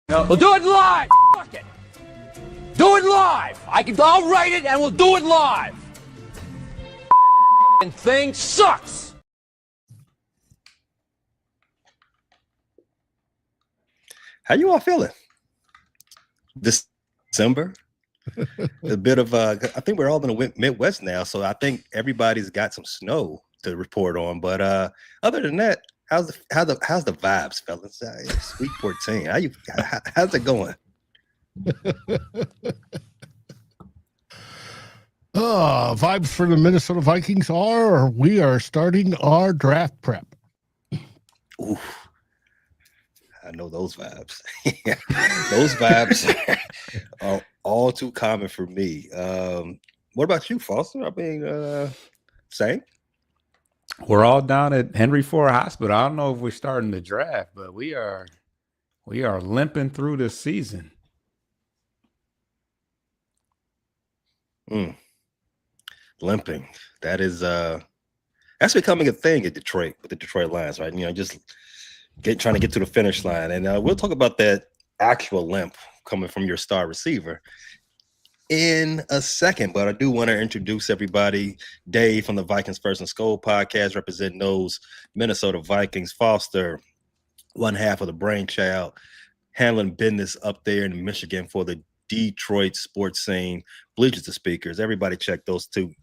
No. We'll do it live. Fuck it. Do it live. I'll write it and we'll do it live. And thing sucks. How you all feeling? December? A bit of I think we're all in the Midwest now, so I think everybody's got some snow to report on. But other than that, how's the vibes, fellas? Sweet 14. How's it going? Vibes for the Minnesota Vikings we are starting our draft prep. Oof. I know those vibes. Those vibes are all too common for me. What about you, Foster? I mean, same. We're all down at Henry Ford Hospital. I don't know if we're starting the draft, but we are limping through this season. Limping. That is that's becoming a thing at Detroit with the Detroit Lions, right? You know, just trying to get to the finish line. And we'll talk about that actual limp coming from your star receiver in a second. But I do want to introduce everybody. Dave from the Vikings First and Skol podcast, representing those Minnesota Vikings. Foster, one half of the brainchild, handling business up there in Michigan for the Detroit sports scene. Bleachers to Speakers. Everybody check those two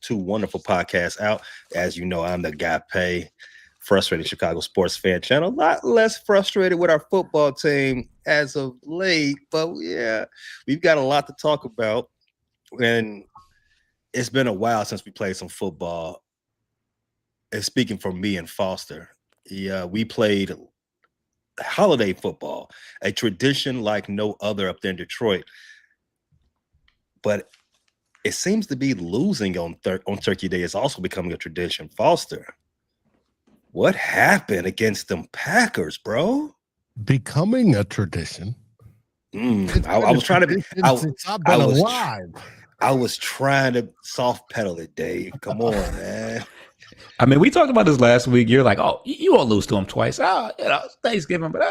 wonderful podcasts out. As you know, I'm the guy pay. Frustrated Chicago sports fan channel. A lot less frustrated with our football team as of late, but yeah, we've got a lot to talk about. And it's been a while since we played some football. And speaking for me and Foster, yeah, we played holiday football, a tradition like no other up there in Detroit. But it seems to be losing on Turkey Day. It's also becoming a tradition. Foster, what happened against them Packers, bro? Becoming a tradition. I was trying to be. I was trying to soft pedal it, Dave. Come on, man. I mean, we talked about this last week. You're like, oh, you won't lose to them twice. Thanksgiving, but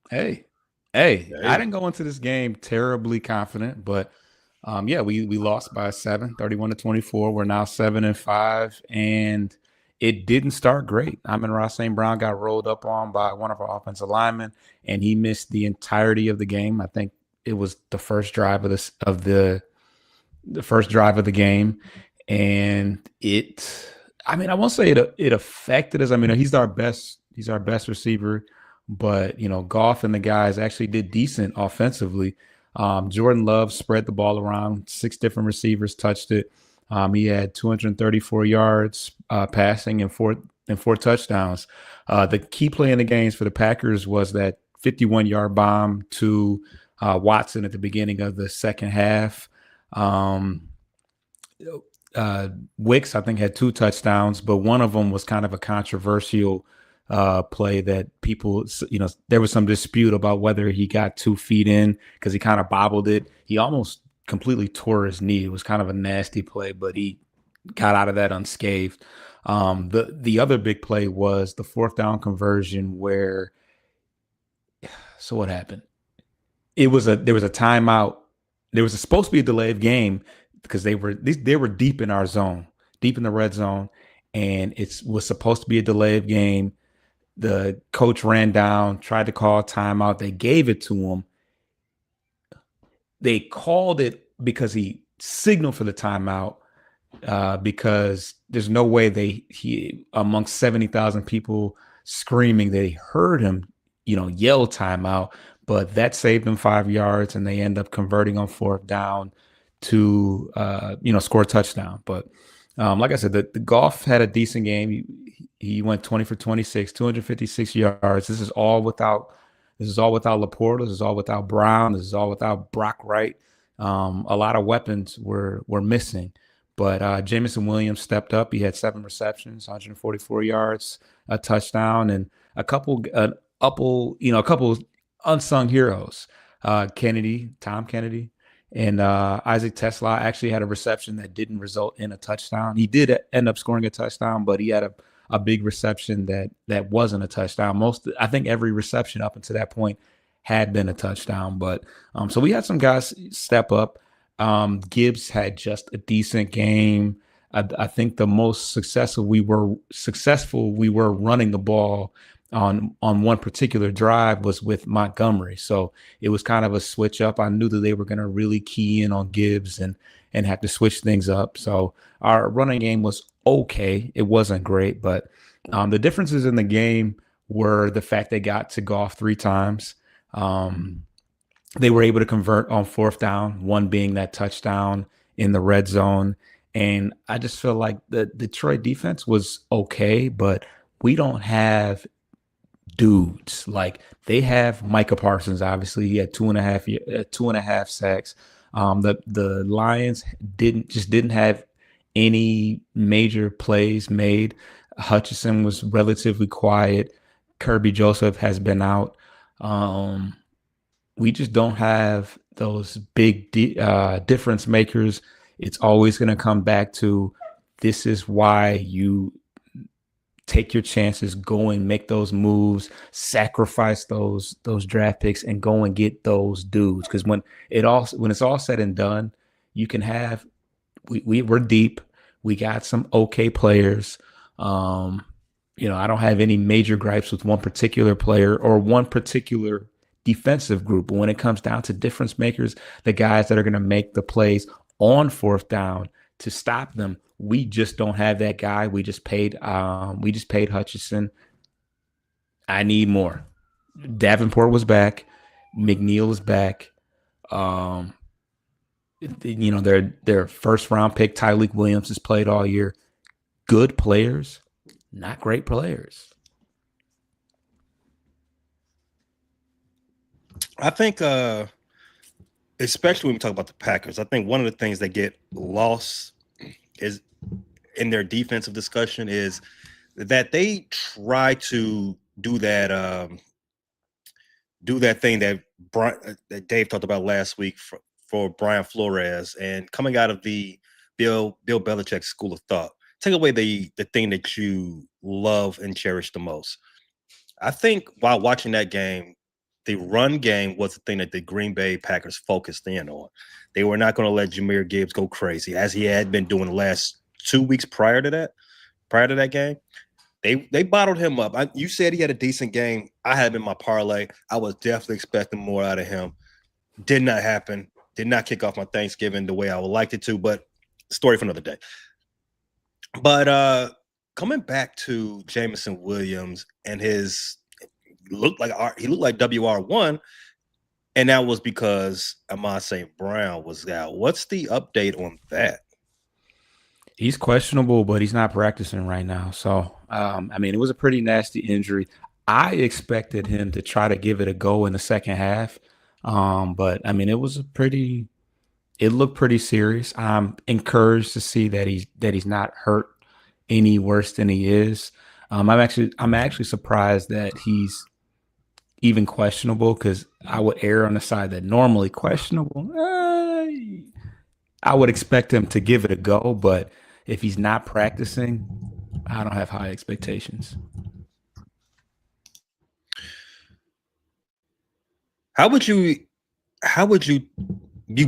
hey, I didn't go into this game terribly confident, but yeah, we lost by 7, 31-24. We're now 7-5, and it didn't start great. Amon-Ra St. Brown got rolled up on by one of our offensive linemen, and he missed the entirety of the game. I think it was the first drive of the first drive of the game, and I won't say it affected us. I mean, he's our best receiver, but Goff and the guys actually did decent offensively. Jordan Love spread the ball around. 6 different receivers touched it. He had 234 yards passing and four touchdowns. The key play in the games for the Packers was that 51-yard bomb to Watson at the beginning of the second half. Wicks, I think, had 2 touchdowns, but one of them was kind of a controversial play that people, there was some dispute about whether he got 2 feet in because he kind of bobbled it. He almost completely tore his knee. It was kind of a nasty play, but he got out of that unscathed. The other big play was the 4th down conversion where, so what happened? There was a timeout. There was supposed to be a delay of game because they were deep in our zone, deep in the red zone, and it was supposed to be a delay of game. The coach ran down, tried to call a timeout. They gave it to him. They called it because he signaled for the timeout because there's no way he amongst 70,000 people screaming, they heard him, yell timeout, but that saved them 5 yards, and they end up converting on 4th down to score a touchdown. But like I said, the Goff had a decent game. He went 20 for 26, 256 yards. This is all without Laporta. This is all without Brown. This is all without Brock Wright. A lot of weapons were missing, but Jameson Williams stepped up. He had 7 receptions, 144 yards, a touchdown, and a couple unsung heroes. Tom Kennedy, and Isaac Tesla actually had a reception that didn't result in a touchdown. He did end up scoring a touchdown, but he had a big reception that wasn't a touchdown. I think every reception up until that point had been a touchdown. But so we had some guys step up. Gibbs had just a decent game. I think the most successful we were running the ball on one particular drive was with Montgomery. So it was kind of a switch up. I knew that they were going to really key in on Gibbs and have to switch things up. So our running game was okay. It wasn't great, but the differences in the game were the fact they got to Goff 3 times. They were able to convert on 4th down, one being that touchdown in the red zone. And I just feel like the Detroit defense was okay, but we don't have dudes. Like, they have Micah Parsons, obviously. He had 2.5 sacks. The Lions didn't have any major plays made. Hutchinson was relatively quiet. Kirby Joseph has been out. We just don't have those big difference makers. It's always going to come back to, this is why you take your chances, go and make those moves, sacrifice those draft picks, and go and get those dudes. Because when it's all said and done, you can have we're deep. We got some okay players. I don't have any major gripes with one particular player or one particular defensive group. But when it comes down to difference makers, the guys that are going to make the plays on 4th down to stop them, we just don't have that guy. We just paid Hutchinson. I need more. Davenport was back. McNeil is back. Their first round pick, Tyleek Williams, has played all year. Good players, not great players. I think, especially when we talk about the Packers, I think one of the things that get lost is in their defensive discussion is that they try to do that thing that Dave talked about last week for Brian Flores, and coming out of the Bill Belichick school of thought, take away the thing that you love and cherish the most. I think while watching that game, the run game was the thing that the Green Bay Packers focused in on. They were not going to let Jahmyr Gibbs go crazy, as he had been doing the last 2 weeks prior to that game. They bottled him up. You said he had a decent game. I had him in my parlay. I was definitely expecting more out of him. Did not happen. Did not kick off my Thanksgiving the way I would like it to, but story for another day. But coming back to Jameson Williams and he looked like WR1, and that was because Amon St. Brown was out. What's the update on that? He's questionable, but he's not practicing right now. So, it was a pretty nasty injury. I expected him to try to give it a go in the second half. But it looked pretty serious. I'm encouraged to see that he's not hurt any worse than he is. I'm actually surprised that he's even questionable, because I would err on the side that normally questionable. I would expect him to give it a go, but if he's not practicing, I don't have high expectations. How would you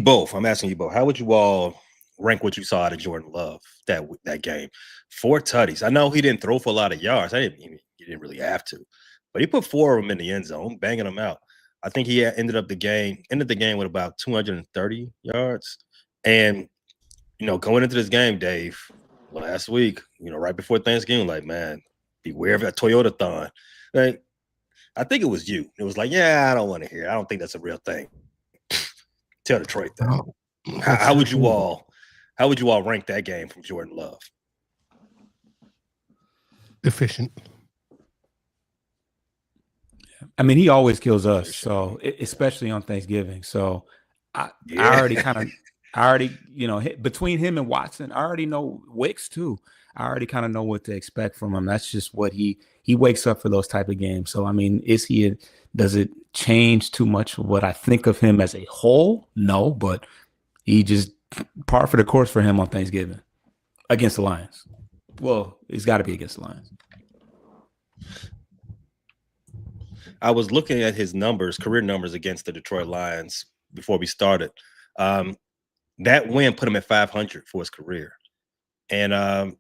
both, I'm asking you both, how would you all rank what you saw out of Jordan Love that game? 4 tutties. I know he didn't throw for a lot of yards. He didn't really have to, but he put 4 of them in the end zone, banging them out. I think he ended the game with about 230 yards. And, going into this game, Dave, last week, right before Thanksgiving, like, man, beware of that Toyota-thon. Like, I think it was you. It was like, yeah, I don't want to hear it. I don't think that's a real thing. Tell Detroit that. How would you all rank that game from Jordan Love? Efficient. He always kills us, so especially on Thanksgiving. So I already between him and Watson, I already know Wicks too. I already kind of know what to expect from him. That's just what he wakes up for those type of games. So, does it change too much what I think of him as a whole? No, but he just par for the course for him on Thanksgiving against the Lions. Well, it's got to be against the Lions. I was looking at his numbers, career numbers against the Detroit Lions before we started. That win put him at 500 for his career. And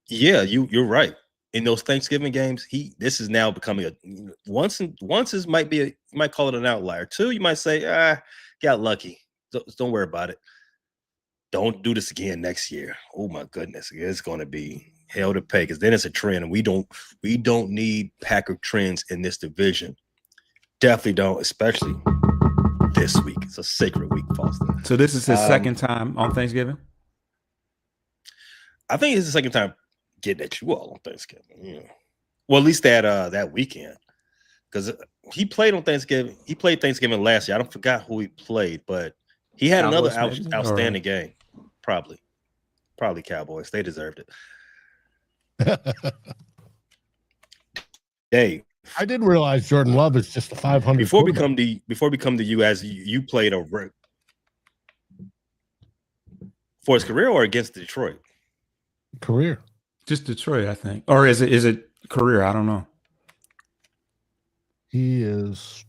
yeah, you're right. In those Thanksgiving games, this is now becoming once is might call it an outlier. Two, you might say, got lucky. Don't worry about it. Don't do this again next year. Oh my goodness, it's going to be hell to pay, because then it's a trend, and we don't need Packer trends in this division. Definitely don't, especially this week. It's a sacred week, Foster. So this is his second time on Thanksgiving? I think it's the second time getting at you all on Thanksgiving. Yeah. Well, at least that weekend, because he played on Thanksgiving. He played Thanksgiving last year. I don't forgot who he played, but he had Cowboys, another outstanding or... game. Probably Cowboys. They deserved it. Dave, I didn't realize Jordan Love is just a 500. Before we come to you, as you played for his career or against Detroit? Career. Just Detroit, I think. Or is it career? I don't know. He is.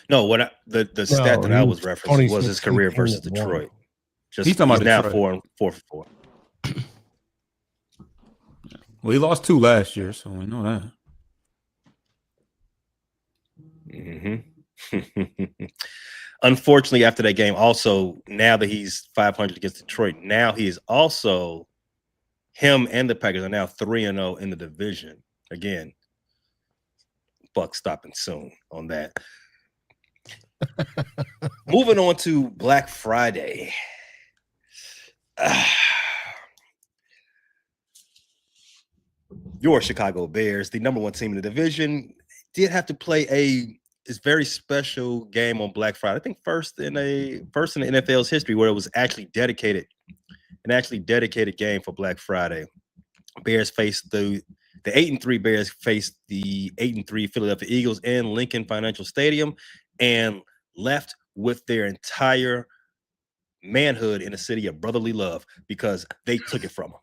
No, the stat that I was referencing was his career versus Detroit. He's talking about now Detroit. 4 for 4. Well, he lost 2 last year, so we know that. Mm-hmm. Unfortunately, after that game, also now that he's 500 against Detroit, now he is also, him and the Packers are now 3-0 in the division. Again, buck stopping soon on that. Moving on to Black Friday. Your Chicago Bears, the number 1 team in the division, did have to play this very special game on Black Friday. I think first in the NFL's history where it was actually dedicated game for Black Friday. Bears faced the 8-3 Bears faced the 8-3 Philadelphia Eagles in Lincoln Financial Stadium and left with their entire manhood in a city of brotherly love because they took it from them.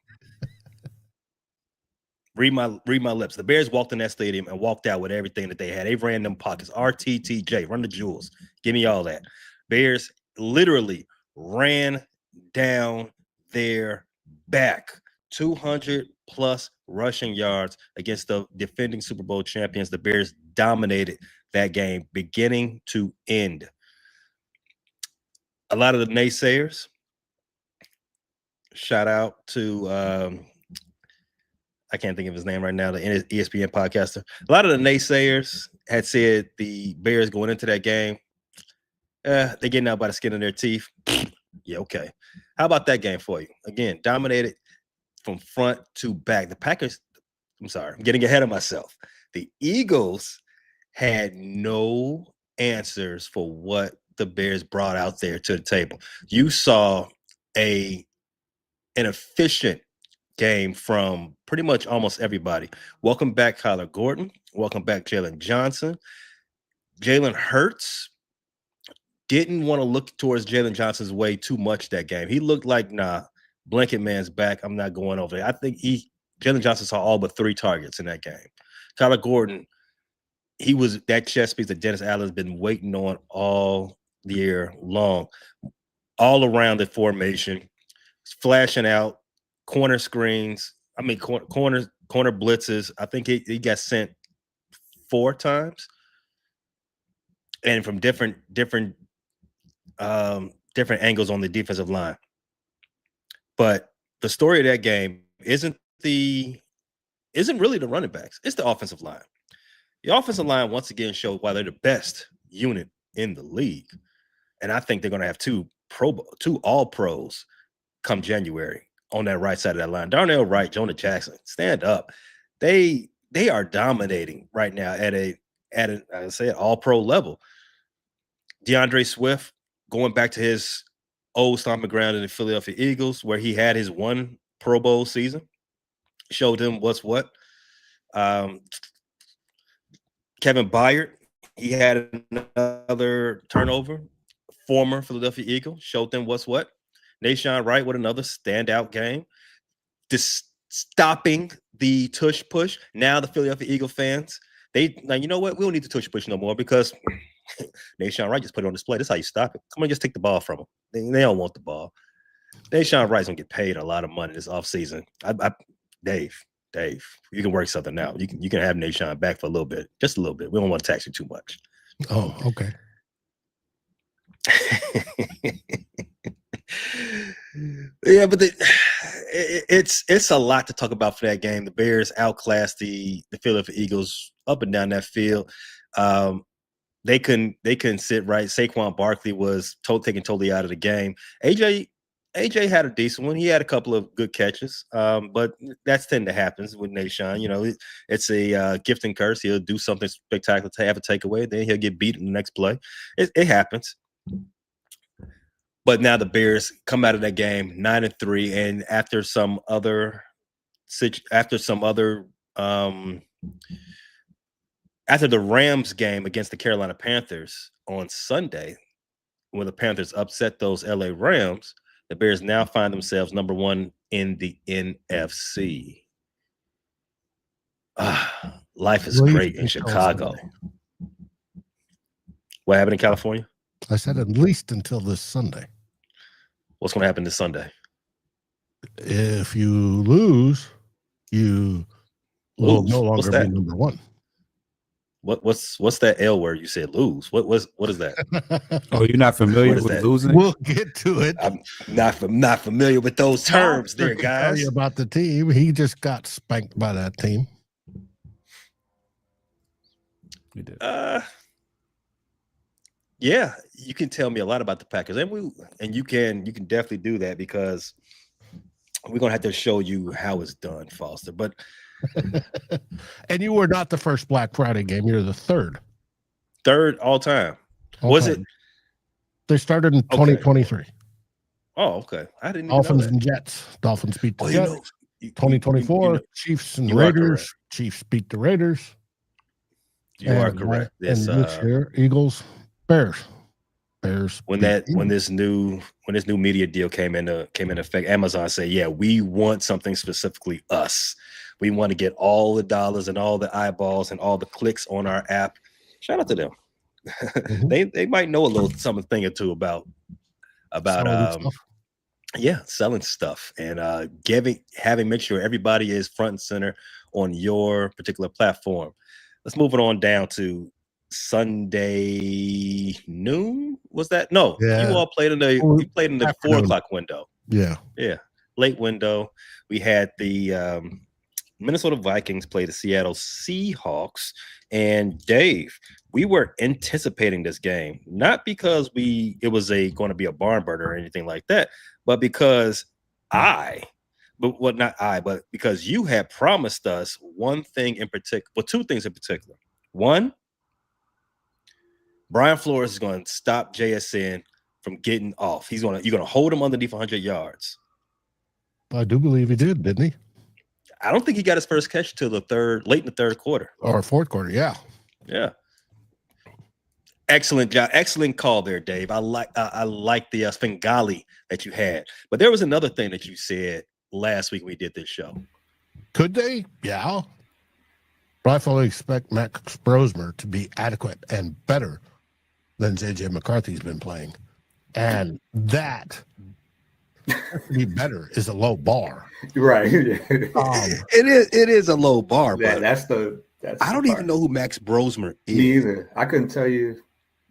Read my lips. The Bears walked in that stadium and walked out with everything that they had. They ran them pockets. RTTJ, run the jewels. Give me all that. Bears literally ran down their back. 200 plus rushing yards against the defending Super Bowl champions. The Bears dominated that game beginning to end. A lot of the naysayers, shout out to I can't think of his name right now, the ESPN podcaster. A lot of the naysayers had said the Bears going into that game, they're getting out by the skin of their teeth. Yeah, okay. How about that game for you? Again, dominated from front to back. The Packers, I'm sorry, I'm getting ahead of myself. The Eagles had no answers for what the Bears brought out there to the table. You saw an efficient game from pretty much almost everybody. Welcome back, Kyler Gordon. Welcome back, Jalen Johnson. Jalen Hurts didn't want to look towards Jalen Johnson's way too much that game. He looked like, nah, blanket man's back. I'm not going over there. I think Jalen Johnson saw all but 3 targets in that game. Kyler Gordon, he was that chess piece that Dennis Allen's been waiting on all year long. All around the formation, flashing out, corner screens. I mean, corner blitzes. I think he got sent 4 times, and from different angles on the defensive line. But the story of that game isn't really the running backs. It's the offensive line. The offensive line once again showed why they're the best unit in the league, and I think they're going to have 2 all pros come January on that right side of that line. Darnell Wright, Jonah Jackson, stand up. They are dominating right now at an all-pro level. DeAndre Swift going back to his old stomping ground in the Philadelphia Eagles, where he had his 1 Pro Bowl season, showed him what's what. Kevin Byard, he had another turnover. Former Philadelphia Eagle, showed them what's what. Nashawn Wright with another standout game. Stopping the tush push. Now the Philadelphia Eagle fans Now you know what? We don't need to push no more because Nashawn Wright just put it on display. That's how you stop it. Come on, just take the ball from them. They don't want the ball. Nashawn Wright's gonna get paid a lot of money this offseason. Dave, you can work something out. You can have Nashawn back for a little bit, just a little bit. We don't want to tax you too much. Oh, okay. Yeah, but it's a lot to talk about for that game. The Bears outclassed the Philadelphia Eagles up and down that field. They couldn't sit right. Saquon Barkley was taken totally out of the game. AJ had a decent one. He had a couple of good catches, but that's tend to happen with Nashawn. You know, it's a gift and curse. He'll do something spectacular to have a takeaway, then he'll get beat in the next play. It happens. But now the Bears come out of that game 9-3, and after the Rams game against the Carolina Panthers on Sunday, when the Panthers upset those LA Rams, the Bears now find themselves number 1 in the NFC. Life is great in Chicago. What happened in California? I said at least until this Sunday. What's going to happen this Sunday? If you lose, you will no longer be number 1. What's that L word you said? Lose. What is that? Oh, you're not familiar with losing? We'll get to it. I'm not familiar with those terms, there, guys. Tell you about the team. He just got spanked by that team. We did. Yeah, you can tell me a lot about the Packers, and you can definitely do that because we're gonna have to show you how it's done, Foster. But and you were not the first Black Friday game; you're the third all time. Was it? They started in 2023. Oh, okay. I didn't. Dolphins and Jets. Dolphins beat the Jets. 2024 Chiefs and Raiders. Chiefs beat the Raiders. You are correct. This year, Eagles. Bears. When this new media deal came into effect, Amazon said, "Yeah, we want something specifically us. We want to get all the dollars and all the eyeballs and all the clicks on our app." Shout out to them. Mm-hmm. they might know a little thing or two about selling stuff and having make sure everybody is front and center on your particular platform. Let's move it on down to Sunday noon. Was that? No, yeah. You all played in the 4 o'clock window. Yeah. Late window. We had the Minnesota Vikings play the Seattle Seahawks. And Dave, we were anticipating this game, not because it was going to be a barn burner or anything like that, but because because you had promised us one thing in particular, well, two things in particular. One, Brian Flores is going to stop JSN from getting off. You're going to hold him underneath 100 yards. I do believe he did, didn't he? I don't think he got his first catch till late in the third quarter. Or fourth quarter, yeah. Yeah. Excellent job. Excellent call there, Dave. I like the Svengali that you had. But there was another thing that you said last week when we did this show. Could they? Yeah. But I fully expect Max Brosmer to be adequate and better than J.J. McCarthy's been playing. And that to be better is a low bar. Right. It is a low bar, but that's I don't even know who Max Brosmer is. Me either. I couldn't tell you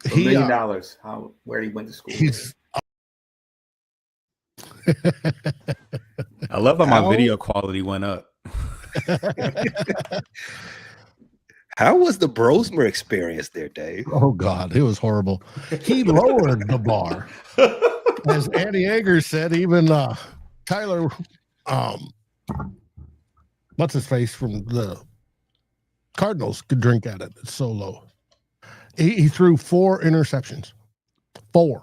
$1 million where he went to school. I love how my video quality went up. How was the Brosmer experience there, Dave? Oh, God, it was horrible. He lowered the bar. As Andy Yeager said, even Tyler, what's his face from the Cardinals could drink at it. It's so low. He threw 4 interceptions. 4.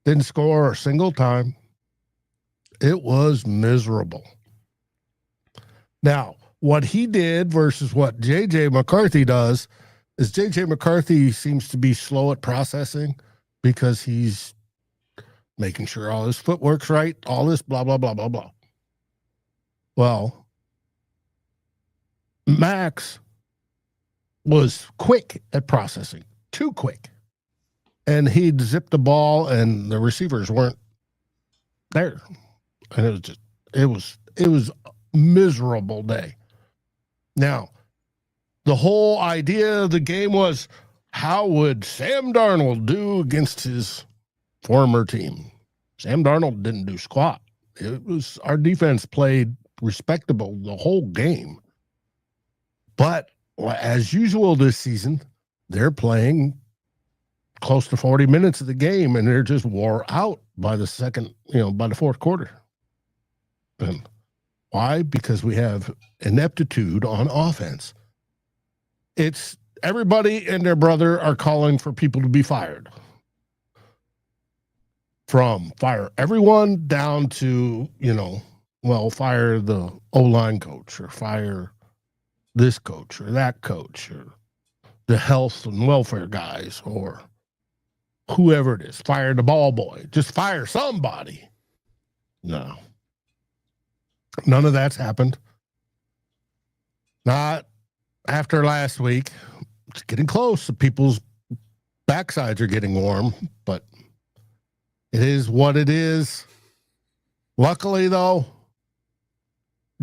Didn't score a single time. It was miserable. Now, what he did versus what J.J. McCarthy does is J.J. McCarthy seems to be slow at processing because he's making sure all his footwork's right, all this blah, blah, blah, blah, blah. Well, Max was quick at processing, too quick. And he'd zip the ball and the receivers weren't there. And it was a miserable day. Now, the whole idea of the game was, how would Sam Darnold do against his former team? Sam Darnold didn't do squat. It was our defense played respectable the whole game. But as usual this season, they're playing close to 40 minutes of the game, and they're just wore out by the fourth quarter. And why? Because we have ineptitude on offense. It's everybody and their brother are calling for people to be fired. From fire everyone down to, fire the O-line coach, or fire this coach or that coach, or the health and welfare guys, or whoever it is. Fire the ball boy. Just fire somebody. No. None of that's happened. Not after last week. It's getting close. People's backsides are getting warm, but it is what it is. Luckily, though,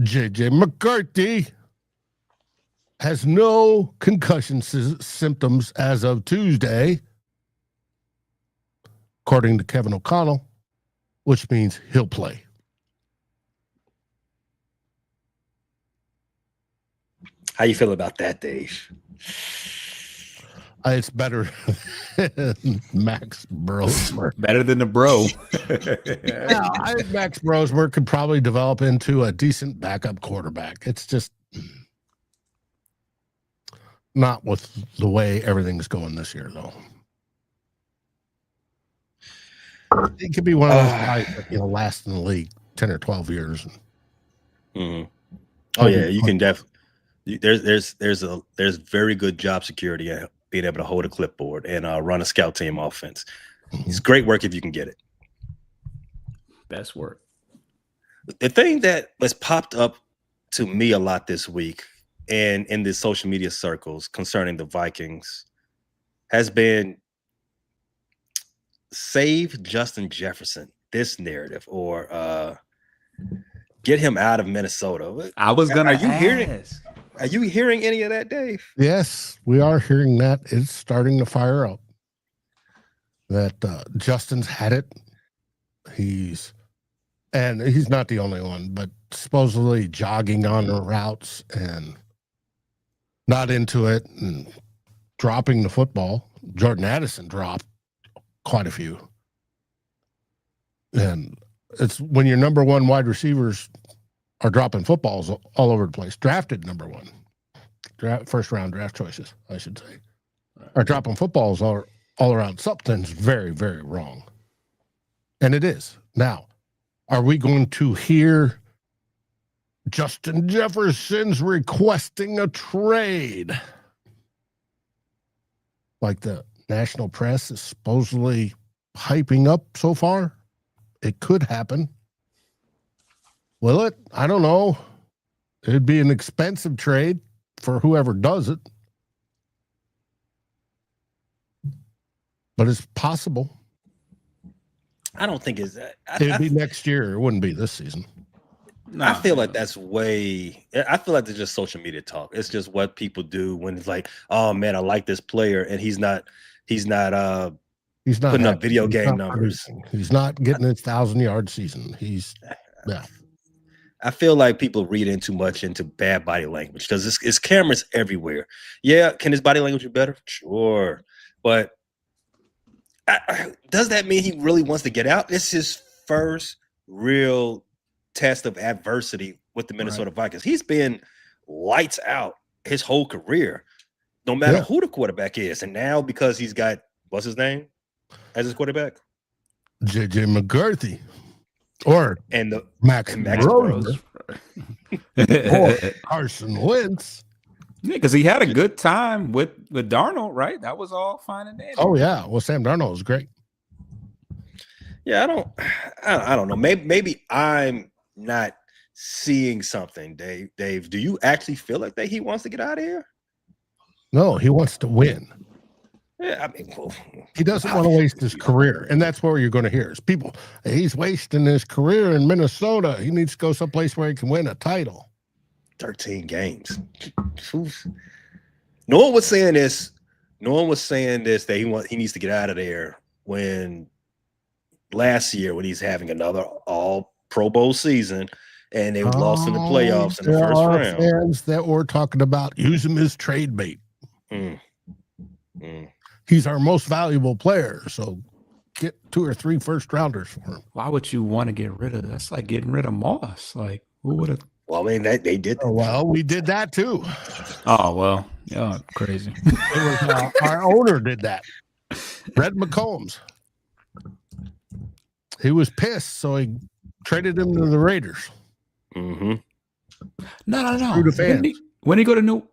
J.J. McCarthy has no concussion symptoms as of Tuesday, according to Kevin O'Connell, which means he'll play. How you feel about that, Dave? It's better than Max Brosmer. Better than the bro. Yeah, I think Max Brosmer could probably develop into a decent backup quarterback. It's just not with the way everything's going this year, though. He could be one of those guys that, last in the league 10 or 12 years. Mm-hmm. Oh yeah, you can definitely. There's very good job security at being able to hold a clipboard and run a scout team offense. It's great work if you can get it. Best work. The thing that has popped up to me a lot this week and in the social media circles concerning the Vikings has been save Justin Jefferson, this narrative, or get him out of Minnesota. I was gonna Are you hearing any of that, Dave? Yes, we are hearing that. It's starting to fire up. That Justin's had it. He's not the only one, but supposedly jogging on the routes and not into it and dropping the football. Jordan Addison dropped quite a few. And it's when your number one wide receivers are dropping footballs all over the place. Drafted number one. First round draft choices, I should say. Are dropping footballs all around. Something's very, very wrong. And it is. Now, are we going to hear Justin Jefferson's requesting a trade? Like the national press is supposedly hyping up so far? It could happen. Will it? I don't know. It'd be an expensive trade for whoever does it. But it's possible. I don't think it's that. It'd be next year. It wouldn't be this season. I feel like that's I feel like it's just social media talk. It's just what people do when it's like, oh man, I like this player, and he's not putting up video game numbers. He's not getting his 1,000-yard season. I feel like people read in too much into bad body language because it's cameras everywhere. Yeah, can his body language be better? Sure, but does that mean he really wants to get out? It's his first real test of adversity with the Minnesota Vikings. He's been lights out his whole career, no matter who the quarterback is. And now because he's got, what's his name as his quarterback? J.J. McCarthy. Or Max Brosmer. Or Carson Wentz. Yeah, because he had a good time with Darnold, right? That was all fine and dandy. Oh yeah, well, Sam Darnold was great. Yeah, I don't know. Maybe I'm not seeing something, Dave. Do you actually feel like that he wants to get out of here? No, he wants to win. Yeah, I mean, He doesn't want to waste his career, and that's where you're going to hear is people. He's wasting his career in Minnesota. He needs to go someplace where he can win a title. 13 games. No one was saying this. No one was saying this that he needs to get out of there when last year when he's having another all Pro Bowl season and they lost in the playoffs in the first round. Fans that were talking about use him as trade bait. He's our most valuable player, so get 2 or 3 first rounders for him. Why would you want to get rid of? That's like getting rid of Moss. Like who would have? Well, I mean they did. Oh, well, we did that too. Oh well, yeah, crazy. It was our owner did that. Red McCombs. He was pissed, so he traded him to the Raiders. Mm-hmm. No. Through the fans. When he go to New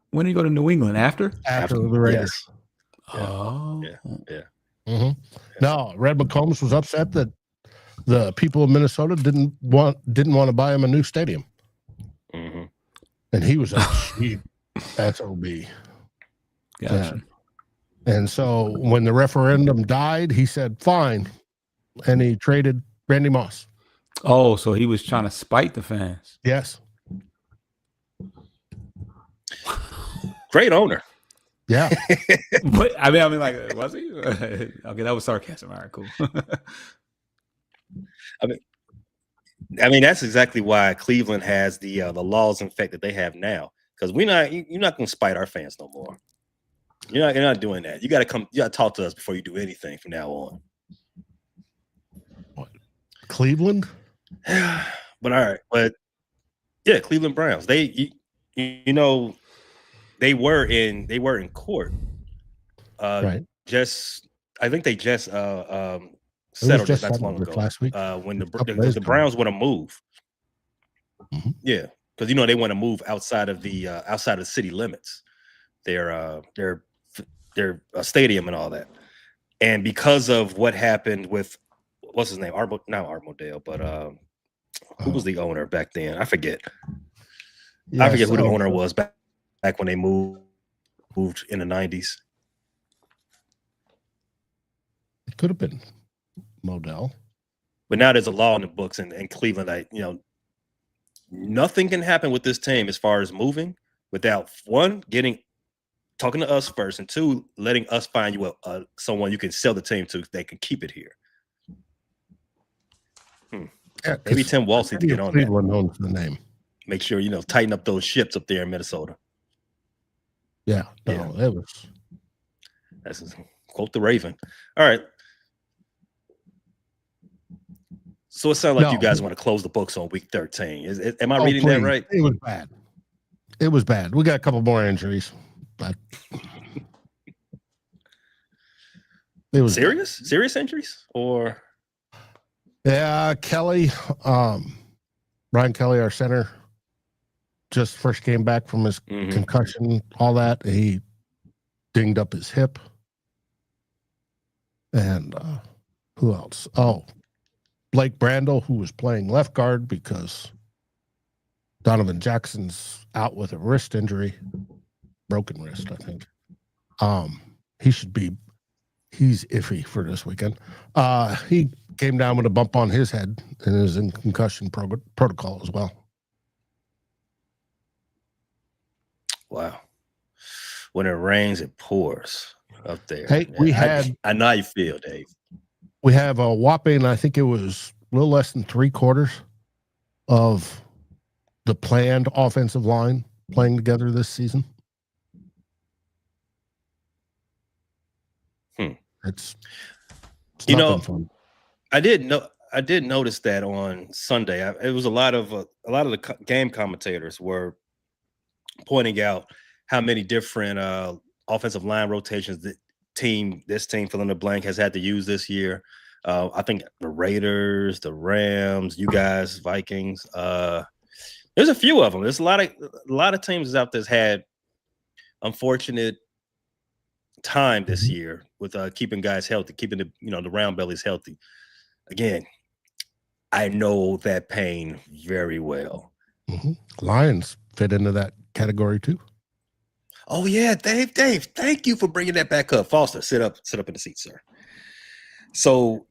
England after the Raiders. Yes. Oh, Yeah. Mm-hmm. No, Red McCombs was upset that the people of Minnesota didn't want to buy him a new stadium, and he was a cheap SOB. Gotcha. And so when the referendum died, he said fine, and he traded Randy Moss. Oh, so he was trying to spite the fans. Yes. Great owner. Yeah. But I mean, like, was he? Okay, that was sarcasm. All right, cool. I mean, that's exactly why Cleveland has the laws in effect that they have now. Because you're not going to spite our fans no more. You're not doing that. You got to talk to us before you do anything from now on. What? Cleveland? But all right, but yeah, Cleveland Browns. They were in court. Right. I think they just settled it not too long ago. Last week. When the Browns want to move. Mm-hmm. Yeah, because they want to move outside of the city limits. Their stadium and all that. And because of what happened with what's his name? Not Armodale, but who was the owner back then? I forget. Yes, I forget who the owner was back when they moved in the 90s. It could have been Modell. But now there's a law in the books in Cleveland. Nothing can happen with this team as far as moving without one talking to us first, and 2 letting us find you someone you can sell the team to. They can keep it here. Yeah, maybe Tim Walsh needs to get on Cleveland that. Owns the name. Make sure tighten up those ships up there in Minnesota. Yeah, no, it was. That's quote the Raven. All right. So it sounds like you guys want to close the books on week 13. Am I reading that right? It was bad. It was bad. We got a couple more injuries, but it was serious injuries or. Yeah, Kelly, Brian Kelly, our center, just first came back from his concussion, all that. He dinged up his hip. And who else? Oh, Blake Brandel, who was playing left guard because Donovan Jackson's out with a wrist injury, broken wrist, I think. He's iffy for this weekend. He came down with a bump on his head and is in concussion protocol as well. Wow. When it rains, it pours up there. Hey, I know how you feel, Dave. We have a whopping, I think it was a little less than 3/4 of the planned offensive line playing together this season. It's fun. I did notice that on Sunday. It was a lot of the game commentators were pointing out how many different offensive line rotations this team fill in the blank has had to use this year. I think the Raiders, the Rams, you guys, Vikings. There's a few of them. There's a lot of teams out there's had unfortunate time this year with keeping guys healthy, keeping the round bellies healthy. Again, I know that pain very well. Lions fit into that category too. Oh yeah, Dave, thank you for bringing that back up. Foster, sit up in the seat, sir. So,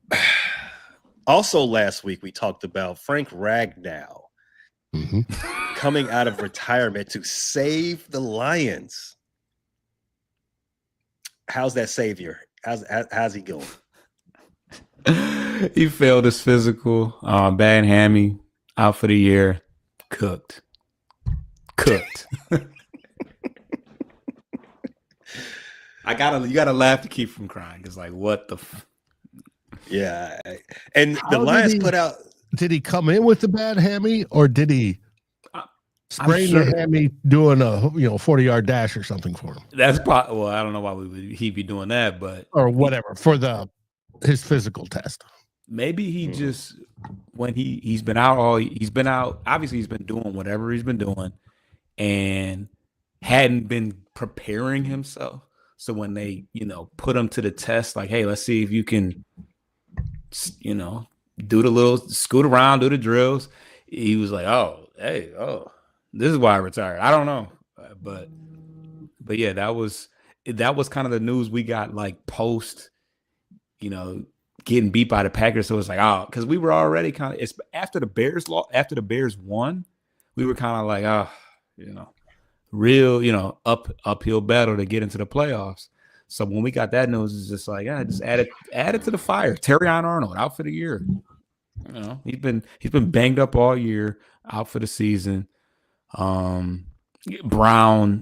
also last week we talked about Frank Ragnow coming out of retirement to save the Lions. How's that savior? How's he going? He failed his physical, bad hammy, out for the year, cooked. You gotta laugh to keep from crying. It's like, what the? Yeah, and the Lions put out. Did he come in with the bad hammy, or did he sprain the hammy doing a 40-yard dash or something for him? That's probably. Well, I don't know why he'd be doing that, but or whatever for his physical test. Maybe he just when he's been out. Obviously, he's been doing whatever he's been doing, and hadn't been preparing himself. So when they put him to the test, like, hey, let's see if you can, do the little scoot around, do the drills. He was like, this is why I retired. I don't know, but yeah, that was kind of the news we got, like, post, getting beat by the Packers. So it was like, because we were already kind of, it's after the Bears won, we were kind of like, real, uphill battle to get into the playoffs. So when we got that news, it's just like, just add it to the fire. Terrion Arnold out for the year. He's been banged up all year, out for the season. Brown,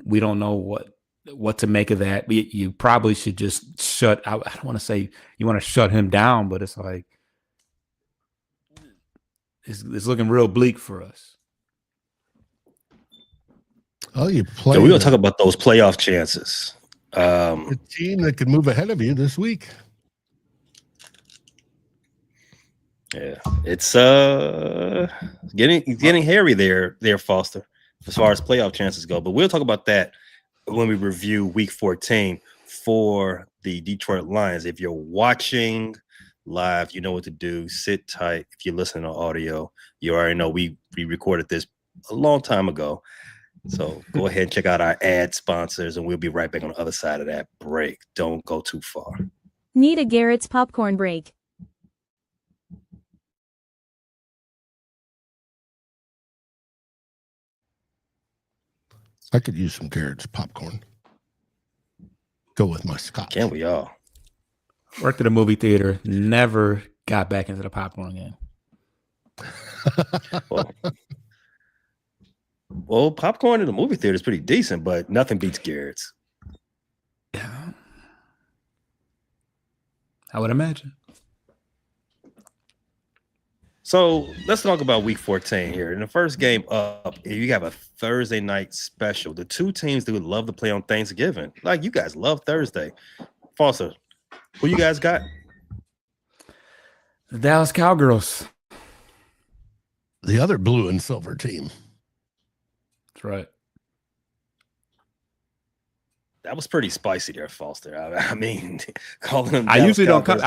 we don't know what to make of that. You probably should just shut. I don't want to say you want to shut him down, but it's like it's looking real bleak for us. Oh, you play. So we're gonna talk about those playoff chances. The team that could move ahead of you this week. Yeah, it's getting hairy there, Foster, as far as playoff chances go. But we'll talk about that when we review Week 14 for the Detroit Lions. If you're watching live, you know what to do. Sit tight. If you're listening to audio, you already know we recorded this a long time ago. So go ahead and check out our ad sponsors, and we'll be right back on the other side of that break. Don't go too far. Need a Garrett's popcorn break. I could use some Garrett's popcorn. Go with my scotch. Can we all? Worked at a movie theater, never got back into the popcorn game. Well, popcorn in the movie theater is pretty decent, but nothing beats Garrett's. Yeah, I would imagine. So let's talk about Week 14 here. In the first game up, you have a Thursday night special. The two teams that would love to play on Thanksgiving. Like, you guys love Thursday. Foster, who you guys got? The Dallas Cowgirls. The other blue and silver team. That's right. That was pretty spicy there, Foster. I mean, calling them. I usually don't come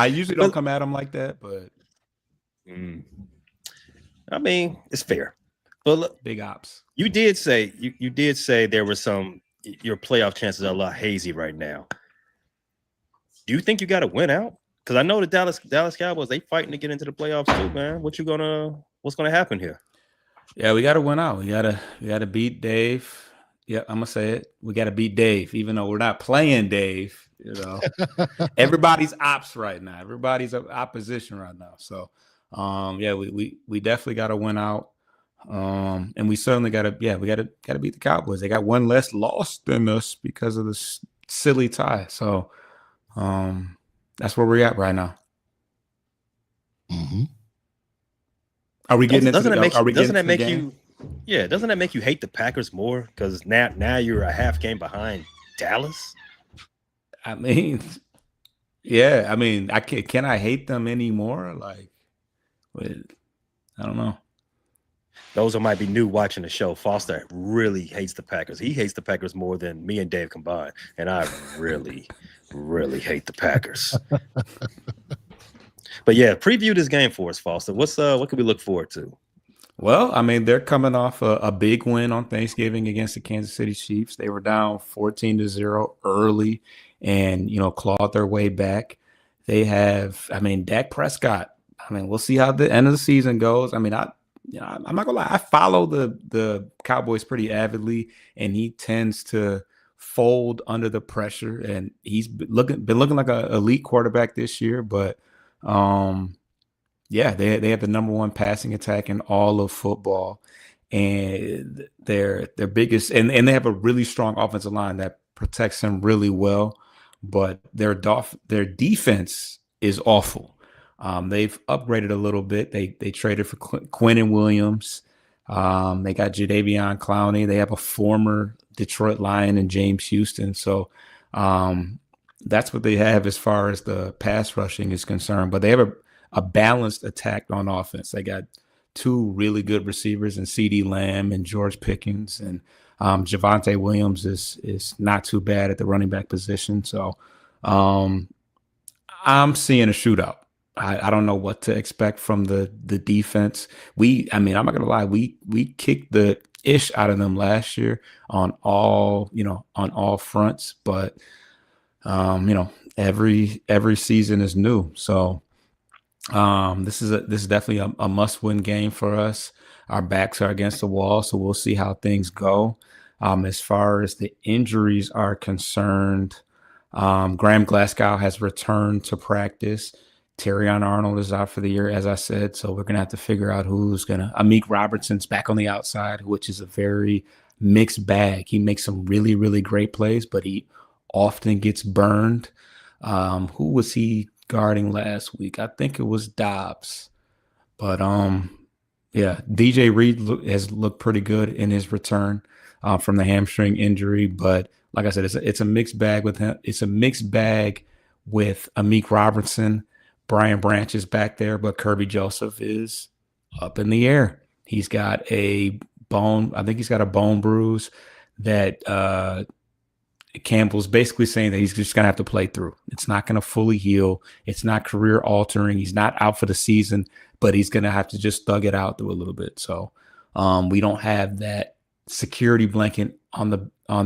at them like that, but I mean, it's fair. But look, big ops. You did say there was your playoff chances are a lot hazy right now. Do you think you got to win out? Because I know the Dallas Cowboys, they fighting to get into the playoffs too, man. What's gonna happen here? Yeah, we got to win out. We gotta beat Dave. Yeah, I'm gonna say it. We got to beat Dave, even though we're not playing Dave. Everybody's ops right now. Everybody's opposition right now. So, we definitely got to win out. And we certainly got to beat the Cowboys. They got one less loss than us because of this silly tie. So, that's where we're at right now. Mm-hmm. Are we getting doesn't that make you hate the Packers more because now you're a half game behind Dallas? I mean, yeah. I mean, can I hate them anymore? Like, I don't know. Those who might be new watching the show, Foster really hates the Packers. He hates the Packers more than me and Dave combined, and I really, really hate the Packers. But yeah, preview this game for us, Foster. What can we look forward to? Well, I mean, they're coming off a big win on Thanksgiving against the Kansas City Chiefs. They were down 14-0 early and, clawed their way back. They have, I mean, Dak Prescott. I mean, we'll see how the end of the season goes. I mean, I'm not gonna lie. I follow the Cowboys pretty avidly, and he tends to fold under the pressure. And he's been looking like an elite quarterback this year. But yeah, they have the number one passing attack in all of football, and their biggest and they have a really strong offensive line that protects them really well. But their defense is awful. They've upgraded a little bit. They traded for Quentin Williams. They got Jadeveon Clowney. They have a former Detroit Lion and James Houston. So that's what they have as far as the pass rushing is concerned. But they have a balanced attack on offense. They got two really good receivers in CeeDee Lamb and George Pickens, and Javonte Williams is not too bad at the running back position. So I'm seeing a shootout. I don't know what to expect from the defense. I'm not gonna lie, we kicked the ish out of them last year on all fronts, but every season is new. So this is definitely a must-win game for us. Our backs are against the wall, so we'll see how things go. As far as the injuries are concerned, Graham Glasgow has returned to practice. Terrion Arnold is out for the year, as I said, so we're going to have to figure out who's going to – Amik Robertson's back on the outside, which is a very mixed bag. He makes some really, really great plays, but he often gets burned. Who was he guarding last week? I think it was Dobbs. But, yeah, DJ Reed has looked pretty good in his return from the hamstring injury. But like I said, it's a mixed bag with him. It's a mixed bag with Amik Robertson. Brian Branch is back there, but Kirby Joseph is up in the air. He's got a bone. I think he's got a bone bruise that Campbell's basically saying that he's just going to have to play through. It's not going to fully heal. It's not career altering. He's not out for the season, but he's going to have to just thug it out through a little bit. So we don't have that security blanket on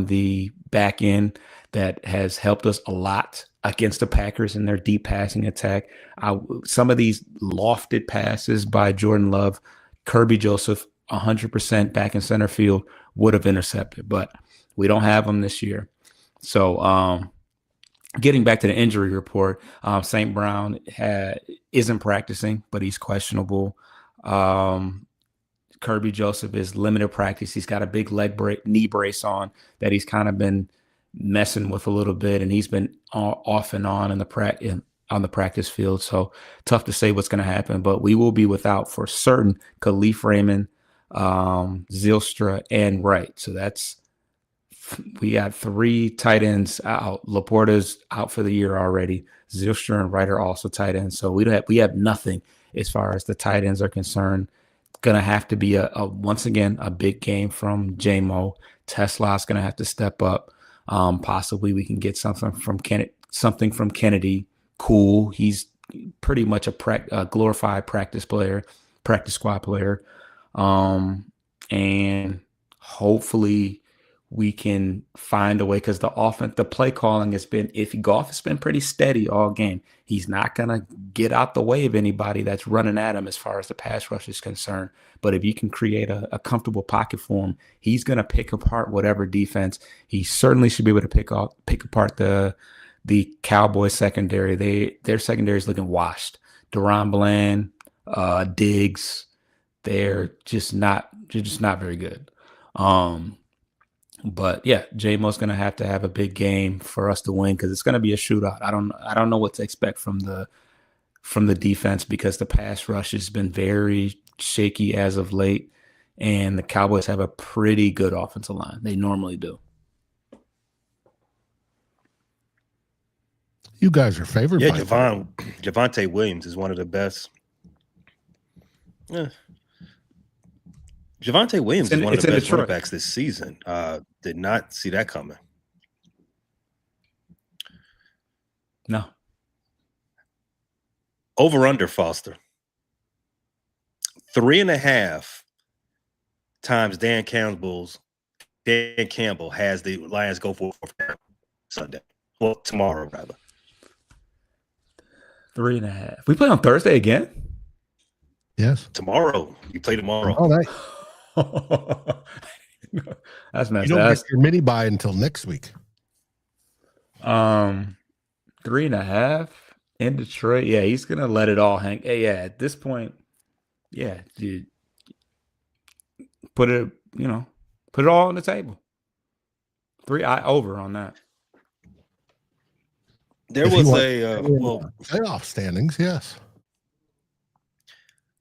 the back end that has helped us a lot against the Packers in their deep passing attack. Some of these lofted passes by Jordan Love, Kirby Joseph, 100% back in center field would have intercepted, but we don't have them this year. So getting back to the injury report, St. Brown isn't practicing, but he's questionable. Kirby Joseph is limited practice. He's got a big knee brace on that he's kind of been messing with a little bit, and he's been off and on on the practice field. So tough to say what's going to happen, but we will be without for certain Khalif Raymond, Zylstra, and Wright. So we got three tight ends out. Laporta's out for the year already. Zylstra and Wright are also tight ends. So we have nothing as far as the tight ends are concerned. Going to have to be once again a big game from J-Mo. Tesla's going to have to step up. Possibly we can get something from Kennedy. Cool. He's pretty much a glorified practice squad player. And hopefully we can find a way, because the play calling has been iffy. Goff has been pretty steady all game. He's not going to get out the way of anybody that's running at him as far as the pass rush is concerned. But if you can create a comfortable pocket for him, he's going to pick apart whatever defense. He certainly should be able to pick apart the Cowboys secondary. Their secondary is looking washed. Deron Bland, Diggs, they're just not very good. But yeah, J-Mo's going to have a big game for us to win, because it's going to be a shootout. I don't know what to expect from the defense, because the pass rush has been very shaky as of late, and the Cowboys have a pretty good offensive line. They normally do. You guys are favored. Yeah, Javonte Williams is one of the best. Yeah. Javonte Williams is one of the best running backs this season. Did not see that coming. No. Over under, Foster. 3.5 times Dan Campbell has the Lions go for Sunday. Well, tomorrow rather. 3.5. We play on Thursday again? Yes. Tomorrow. You play tomorrow. All right. That's messed You don't up. get your mini buy until next week. 3.5 in Detroit. Yeah, he's gonna let it all hang. Yeah, at this point, yeah, dude. Put it all on the table. 3 over on that. There was a playoff standings, yes.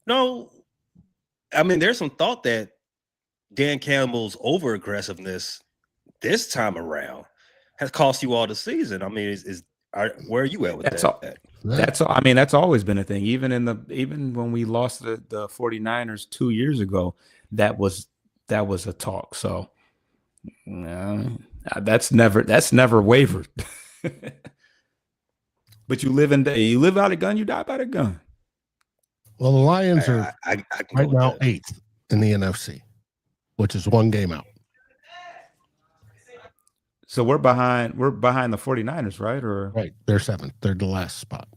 No, I mean, there's some thought that Dan Campbell's over aggressiveness this time around has cost you all the season. I mean, where are you at with that? That's all. I mean, that's always been a thing. Even when we lost the 49ers 2 years ago, that was a talk. So that's never wavered. But you live out a gun, you die by the gun. Well, the Lions are right now 8th in the NFC, which is 1 game out. So we're behind the 49ers, right? Or right. They're 7th. They're the last spot.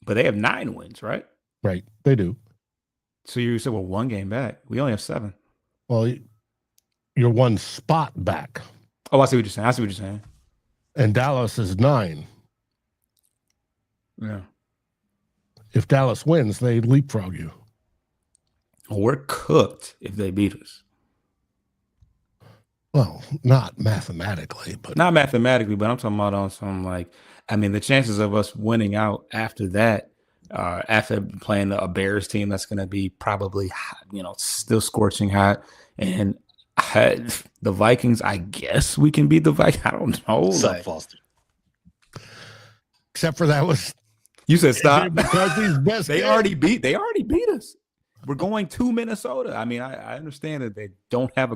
But they have 9 wins, right? Right. They do. So you said, well, 1 game back. We only have 7. Well, you're 1 spot back. Oh, I see what you're saying. And Dallas is 9. Yeah. If Dallas wins, they leapfrog you. Well, we're cooked if they beat us. Well, not mathematically, but I'm talking about on some the chances of us winning out after that, after playing a Bears team that's going to be probably, still scorching hot, and the Vikings. I guess we can beat the Vikings. I don't know. Foster. Except for that was. You said stop because he's best. They already beat us. We're going to Minnesota. I mean, I understand that they just don't have a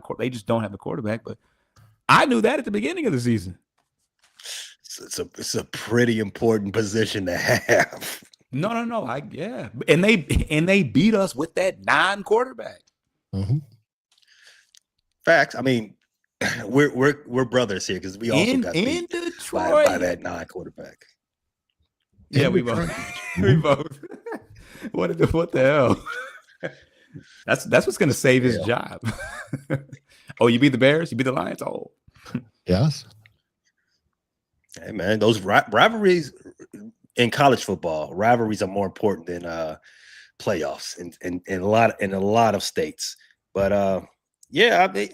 quarterback, but I knew that at the beginning of the season. It's a pretty important position to have. No. And they beat us with that non-quarterback. Mm-hmm. Facts. I mean, we're brothers here because we also got beat by that non-quarterback. Yeah, we both. We both. What the hell? That's what's going to save his job. Oh, you beat the Bears? You beat the Lions? Oh, yes. Hey man, those rivalries in college football, rivalries are more important than playoffs in a lot of states. But yeah, I mean,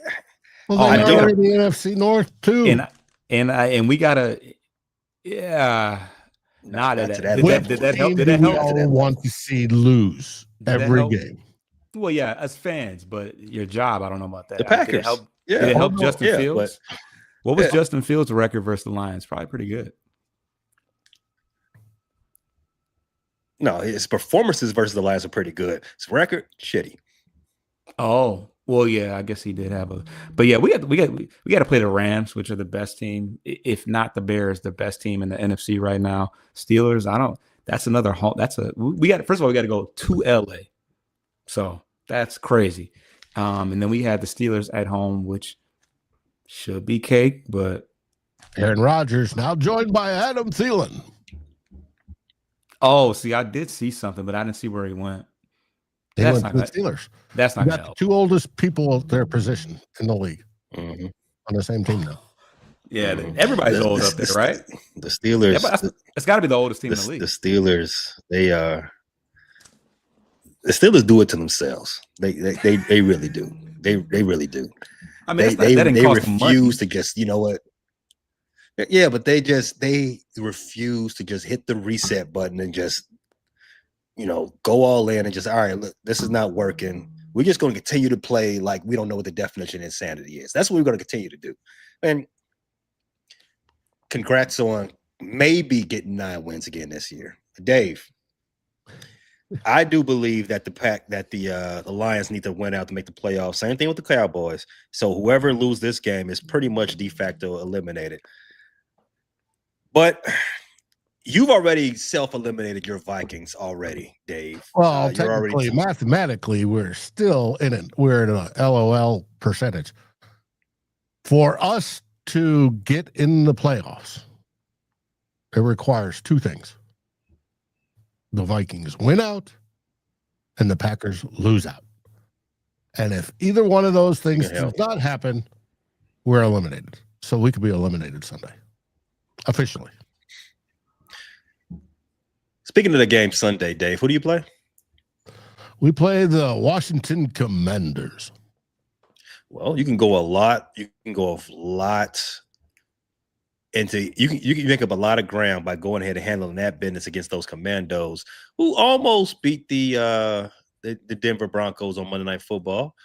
well, they are in the NFC North too, and we gotta, yeah. Not did that help? Did that help? I want to see lose every game. Well, yeah, as fans, but your job, I don't know about that. The Packers. Did it help Justin Fields? But, what was Justin Fields' record versus the Lions? Probably pretty good. No, his performances versus the Lions are pretty good. His record, shitty. Oh, well, yeah, I guess he did have a. But yeah, we got to play the Rams, which are the best team, if not the Bears, the best team in the NFC right now. Steelers, that's another home. First of all, we got to go to LA. So that's crazy. And then we had the Steelers at home, which should be cake, but Aaron Rodgers now joined by Adam Thielen. Oh, see, I did see something, but I didn't see where he went. That's not the Steelers. That's not the 2 oldest people at their position in the league on the same team now. Yeah, everybody's old up there, right? The Steelers. Yeah, it's got to be the oldest team in the league. The Steelers, the Steelers do it to themselves. They really do. They really do. I mean, they refuse money. To just, you know what? Yeah, but they refuse to just hit the reset button and just, go all in and just, all right, look, this is not working. We're just going to continue to play like we don't know what the definition of insanity is. That's what we're going to continue to do. And congrats on maybe getting 9 wins again this year. Dave, I do believe that the Lions need to win out to make the playoffs. Same thing with the Cowboys. So whoever loses this game is pretty much de facto eliminated. But you've already self-eliminated your Vikings already, Dave. Well, You're already technically, mathematically, we're still in it. We're in a LOL percentage. For us to get in the playoffs, it requires two things. The Vikings win out and the Packers lose out. And if either one of those things does not happen, we're eliminated. So we could be eliminated Sunday, officially. Speaking of the game Sunday, Dave, who do you play? We play the Washington Commanders. Well, you can go a lot. You can go a lot into you can make up a lot of ground by going ahead and handling that business against those Commandos who almost beat the Denver Broncos on Monday Night Football.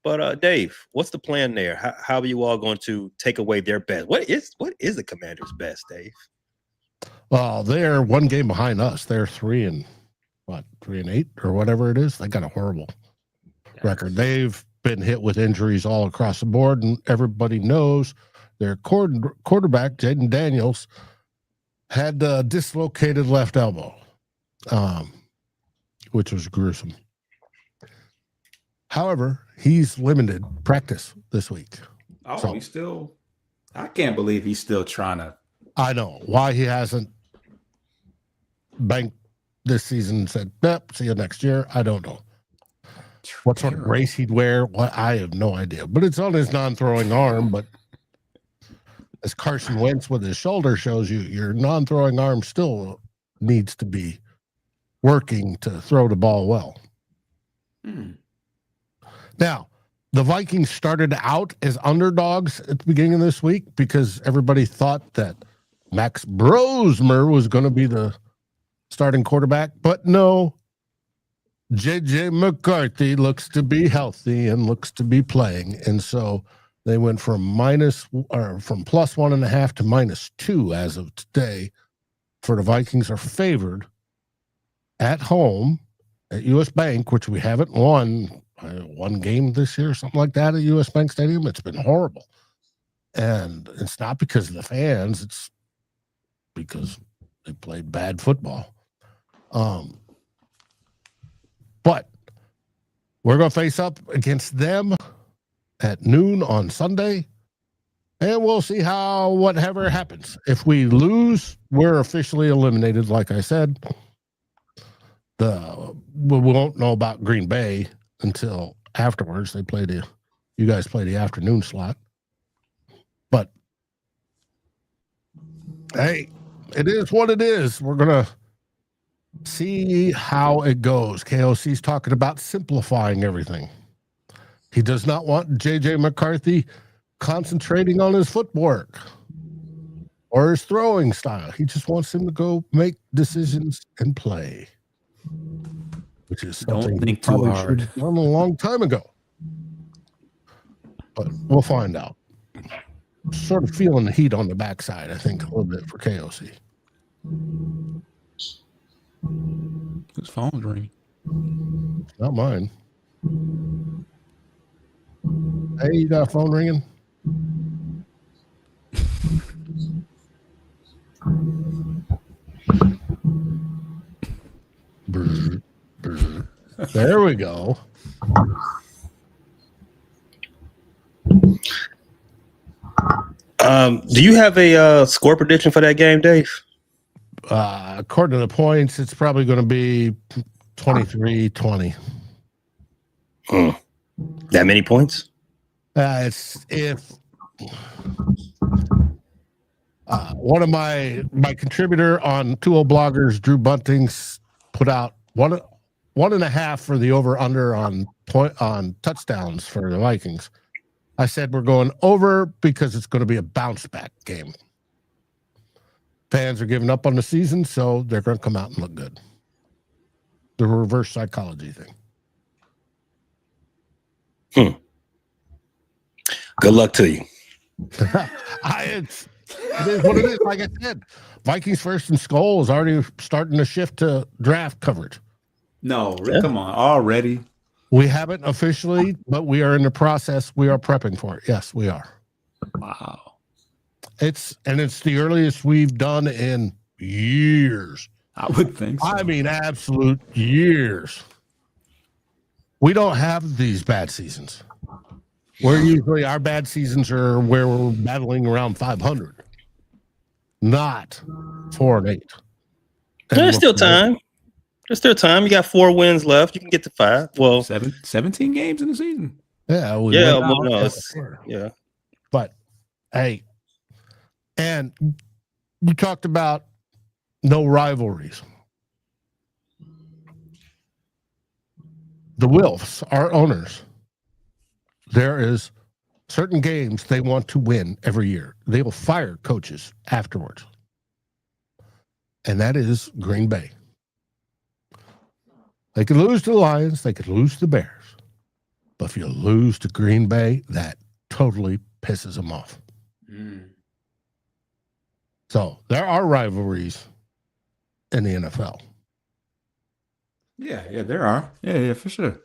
But Dave, what's the plan there? How are you all going to take away their best? What is the Commanders' best, Dave? Well, they're one game behind us. They're 3-8 or whatever it is. They got a horrible record. They've been hit with injuries all across the board, and everybody knows their quarterback, Jaden Daniels, had a dislocated left elbow, which was gruesome. However, he's limited practice this week. Oh, so, I can't believe he's still trying to. I know why he hasn't banked this season and said, "Yep, see you next year." I don't know what sort of brace he'd wear. I have no idea, but it's on his non-throwing arm. But as Carson Wentz with his shoulder shows you, your non-throwing arm still needs to be working to throw the ball well. Now, the Vikings started out as underdogs at the beginning of this week because everybody thought that Max Brosmer was going to be the starting quarterback, but no, J.J. McCarthy looks to be healthy and looks to be playing, and so they went from plus 1.5 to -2 as of today. For the Vikings are favored at home at U.S. Bank, which we haven't won one game this year, something like that at U.S. Bank Stadium. It's been horrible, and it's not because of the fans; it's because they played bad football. But we're going to face up against them at noon on Sunday, and we'll see whatever happens. If we lose, we're officially eliminated. Like I said, we won't know about Green Bay until afterwards. You guys play the afternoon slot. But hey, it is what it is. We're going to see how it goes. KOC's talking about simplifying everything. He does not want J.J. McCarthy concentrating on his footwork or his throwing style. He just wants him to go make decisions and play, which is something don't think too hard. Should have done a long time ago. But we'll find out. Sort of feeling the heat on the backside, I think, a little bit for KOC. Whose phone's ringing? Not mine. Hey, you got a phone ringing? Brr, brr. There we go. Do you have a score prediction for that game, Dave? According to the points, it's probably going to be 23-20. That many points? It's if one of my contributor on 2 bloggers, Drew Bunting's, put out 1.5 for the over under on touchdowns for the Vikings. I said we're going over because it's going to be a bounce back game. Fans are giving up on the season, so they're going to come out and look good. The reverse psychology thing. Good luck to you. It is what it is. Like I said, Vikings First and Skull is already starting to shift to draft coverage. No, come on, already. We haven't officially, but we are in the process. We are prepping for it. Yes, we are. Wow. It's the earliest we've done in years. I would think so. I mean, absolute years. We don't have these bad seasons. Where usually our bad seasons are where we're battling around 500, not 4-8. There's still time. There's still time. You got 4 wins left. You can get to 5. Well, 17 games in the season. Yeah. Yeah. But hey, and you talked about no rivalries. The Wilfs, our owners, there is certain games they want to win every year. They will fire coaches afterwards. And that is Green Bay. They could lose to the Lions. They could lose to the Bears. But if you lose to Green Bay, that totally pisses them off. So there are rivalries in the NFL. Yeah, there are. Yeah, for sure.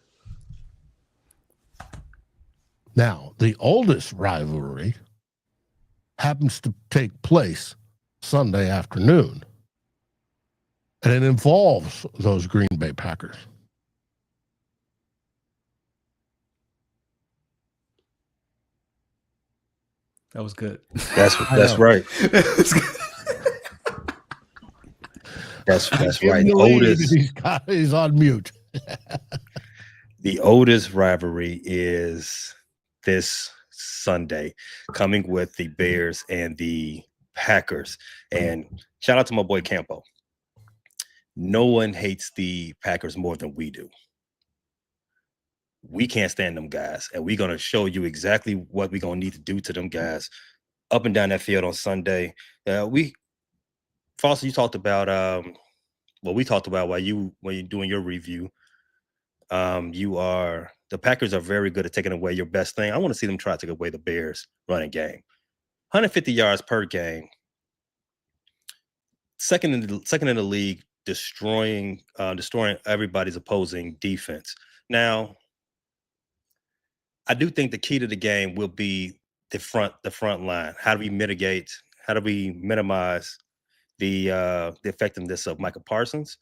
Now, the oldest rivalry happens to take place Sunday afternoon, and it involves those Green Bay Packers. That was good. That's right. That's right. The oldest. He's on mute. The oldest rivalry is this Sunday, coming with the Bears and the Packers. And shout out to my boy Campo. No one hates the Packers more than we do. We can't stand them guys, and we're going to show you exactly what we're going to need to do to them guys up and down that field on Sunday. Foster, you talked about we talked about when you're doing your review. The Packers are very good at taking away your best thing. I want to see them try to take away the Bears running game. 150 yards per game. Second in the league, destroying everybody's opposing defense. Now, I do think the key to the game will be the front line. How do we minimize the effectiveness of Micah Parsons?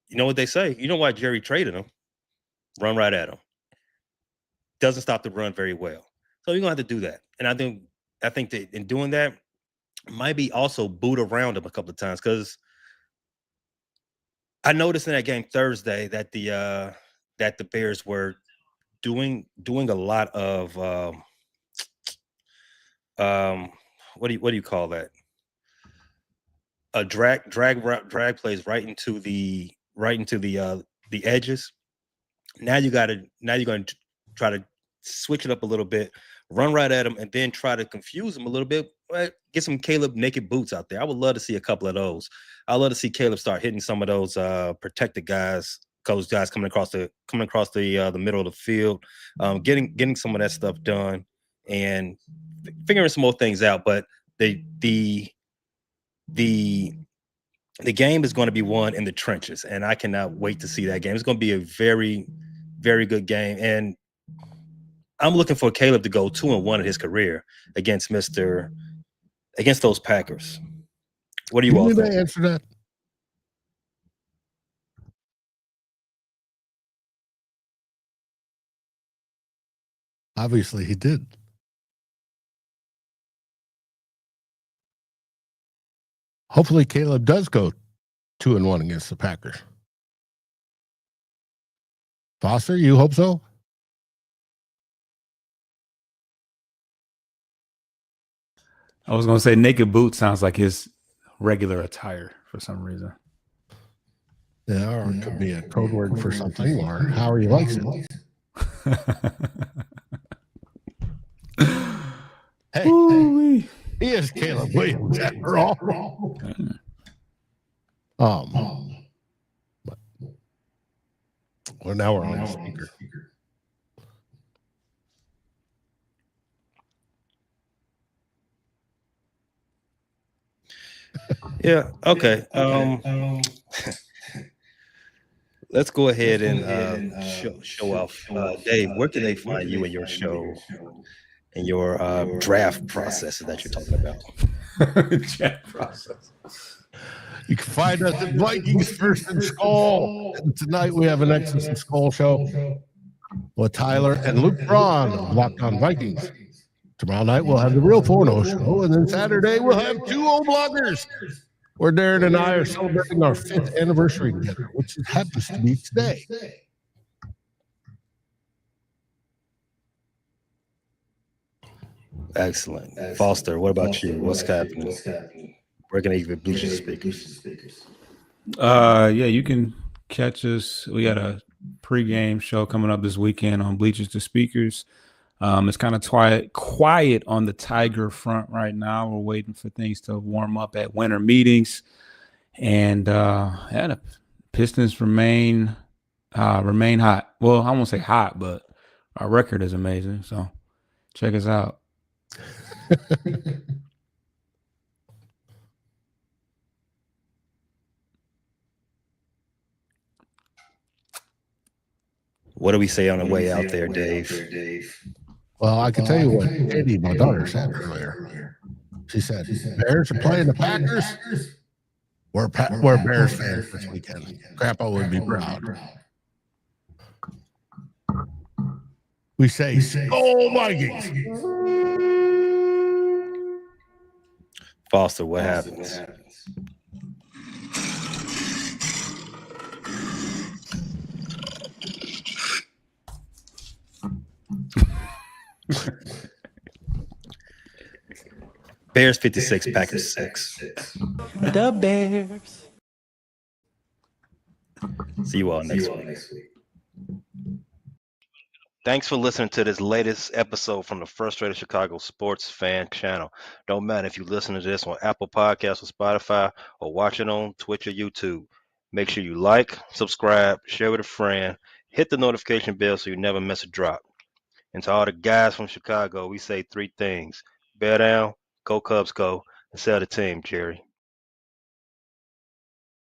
You know what they say. You know why Jerry traded him? Run right at him. Doesn't stop the run very well. So you're gonna have to do that. And I think that in doing that, might be also boot around him a couple of times, because I noticed in that game Thursday that the Bears were doing a lot of what do you call that? A drag plays right into the edges. Now you're going to try to switch it up a little bit, run right at them, and then try to confuse them a little bit. Get some Caleb naked boots out there. I would love to see a couple of those. I'd love to see Caleb start hitting some of those protected guys, those guys coming across the middle of the field, getting some of that stuff done and figuring some more things out. But the game is going to be won in the trenches, and I cannot wait to see that game. It's going to be a very, very good game, and I'm looking for Caleb to go 2-1 in his career against those Packers. What do you all think? Answer that. Obviously, he did. Hopefully, Caleb does go 2-1 against the Packers. Foster, you hope so? I was going to say naked boot sounds like his regular attire for some reason. Yeah, or it could be a code word for something, or how he likes it. Hey, he is Caleb Williams after all. But, well, now we're on the speaker. Yeah. Okay. Let's go ahead and show off. Dave, where can they find you in your show and your draft process that you're talking about? Chat process. You can find us at Vikings First and Skull. And tonight we have an Exodus and Skull show with Tyler and Luke Braun of Locked On Vikings. Tomorrow night we'll have the Real 4-0 show, and then Saturday we'll have two old bloggers where Darren and I are celebrating our 5th anniversary together, which happens to be today. Excellent. Foster, what about you? What's happening? Where can they even Bleachers Speakers? Yeah, you can catch us. We got a pregame show coming up this weekend on Bleachers to Speakers. It's kind of quiet on the Tiger front right now. We're waiting for things to warm up at winter meetings, and the Pistons remain hot. Well, I won't say hot, but our record is amazing. So check us out. What do we say on the way out there, Dave? Well, I can tell you what Eddie, my daughter, said earlier. She said, Bears are playing the Packers. We're Bears fans this weekend. Grandpa would be proud. We say, "Go Vikings!" Foster, what happens? Bears 56, Packers 6. The Bears. See you all next week. Thanks for listening to this latest episode from the Frustrated Chicago Sports Fan Channel. Don't matter if you listen to this on Apple Podcasts or Spotify or watch it on Twitch or YouTube. Make sure you like, subscribe, share with a friend, hit the notification bell so you never miss a drop. And to all the guys from Chicago, we say 3 things. Bear down, go Cubs go, and sell the team, Jerry.